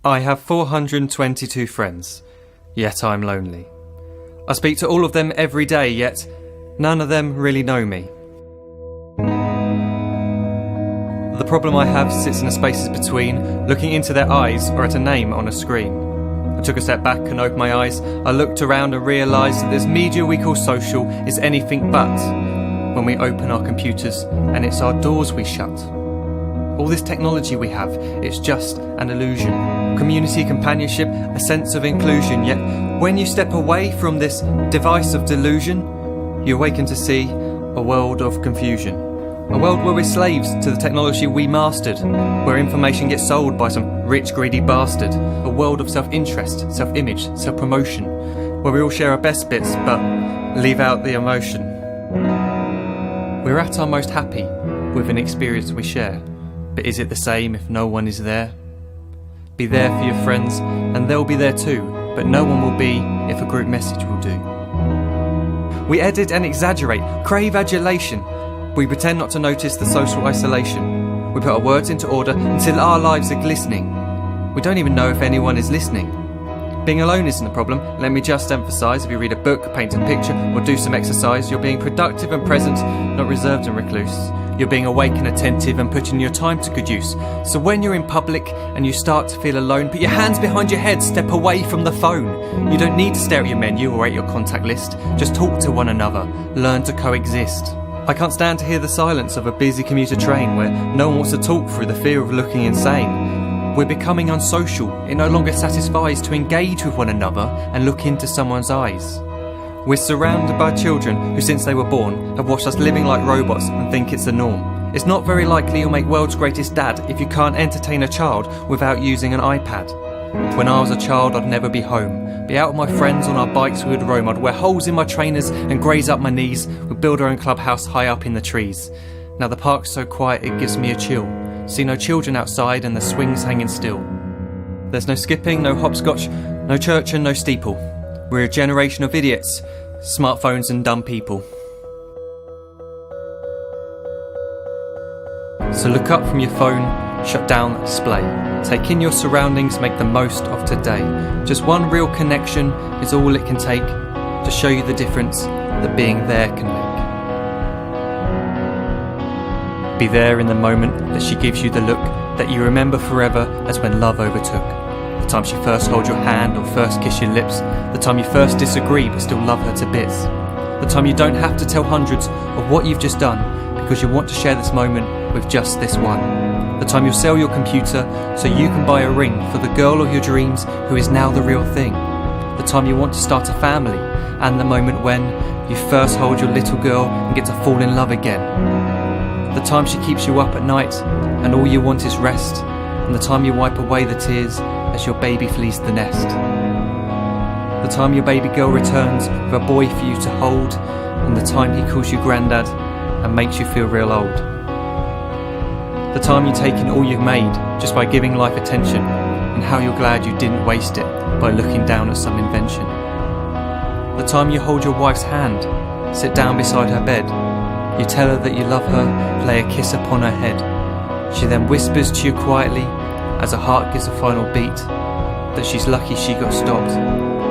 I have 422 friends, yet I'm lonely. I speak to all of them every day, yet none of them really know me. The problem I have sits in the spaces between looking into their eyes or at a name on a screen. I took a step back and opened my eyes. I looked around and realised that this media we call social is anything but when we open our computers and it's our doors we shut. All this technology we have, it's just an illusion. Community, companionship, a sense of inclusion. Yet when you step away from this device of delusion, you awaken to see a world of confusion. A world where we're slaves to the technology we mastered, where information gets sold by some rich, greedy bastard. A world of self-interest, self-image, self-promotion, where we all share our best bits but leave out the emotion. We're at our most happy with an experience we share. But is it the same if no one is there? Be there for your friends, and they'll be there too, but no one will be if a group message will do. We edit and exaggerate, crave adulation. We pretend not to notice the social isolation. We put our words into order until our lives are glistening. We don't even know if anyone is listening. Being alone isn't a problem. Let me just emphasise, if you read a book, paint a picture, or do some exercise, you're being productive and present, not reserved and recluse. You're being awake and attentive and putting your time to good use. So when you're in public and you start to feel alone, put your hands behind your head, step away from the phone. You don't need to stare at your menu or at your contact list. Just talk to one another. Learn to coexist. I can't stand to hear the silence of a busy commuter train where no one wants to talk through the fear of looking insane. We're becoming unsocial. It no longer satisfies to engage with one another and look into someone's eyes. We're surrounded by children who, since they were born, have watched us living like robots and think it's the norm. It's not very likely you'll make world's greatest dad if you can't entertain a child without using an iPad. When I was a child, I'd never be home. Be out with my friends on our bikes, we would roam. I'd wear holes in my trainers and graze up my knees. We'd build our own clubhouse high up in the trees. Now the park's so quiet it gives me a chill. See no children outside and the swings hanging still. There's no skipping, no hopscotch, no church and no steeple. We're a generation of idiots, smartphones and dumb people. So look up from your phone, shut down the display. Take in your surroundings, make the most of today. Just one real connection is all it can take to show you the difference that being there can make. Be there in the moment that she gives you the look that you remember forever as when love overtook. The time she first holds your hand or first kiss your lips. The time you first disagree but still love her to bits. The time you don't have to tell hundreds of what you've just done because you want to share this moment with just this one. The time you'll sell your computer so you can buy a ring for the girl of your dreams who is now the real thing. The time you want to start a family, and the moment when you first hold your little girl and get to fall in love again. The time she keeps you up at night and all you want is rest, and the time you wipe away the tears as your baby flees the nest. The time your baby girl returns with a boy for you to hold, and the time he calls you granddad and makes you feel real old. The time you take in all you've made just by giving life attention, and how you're glad you didn't waste it by looking down at some invention. The time you hold your wife's hand, sit down beside her bed, you tell her that you love her, lay a kiss upon her head. She then whispers to you quietly as her heart gives a final beat that she's lucky she got stopped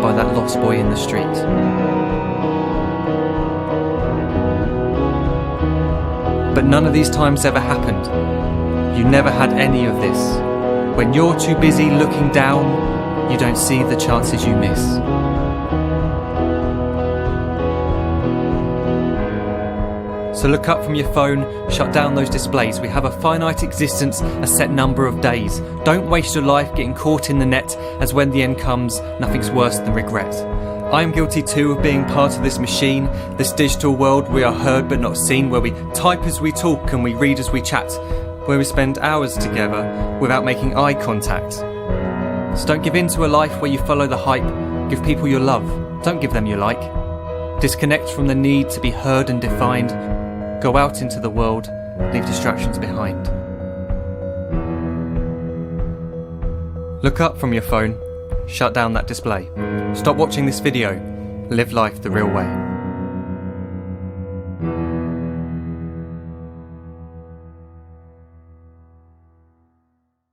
by that lost boy in the street. But none of these times ever happened. You never had any of this. When you're too busy looking down, you don't see the chances you miss. So look up from your phone, shut down those displays. We have a finite existence, a set number of days. Don't waste your life getting caught in the net, as when the end comes, nothing's worse than regret. I am guilty too of being part of this machine, this digital world we are heard but not seen, where we type as we talk and we read as we chat, where we spend hours together without making eye contact. So don't give in to a life where you follow the hype. Give people your love, don't give them your like. Disconnect from the need to be heard and defined. Go out into the world, leave distractions behind. Look up from your phone, shut down that display. Stop watching this video, live life the real way.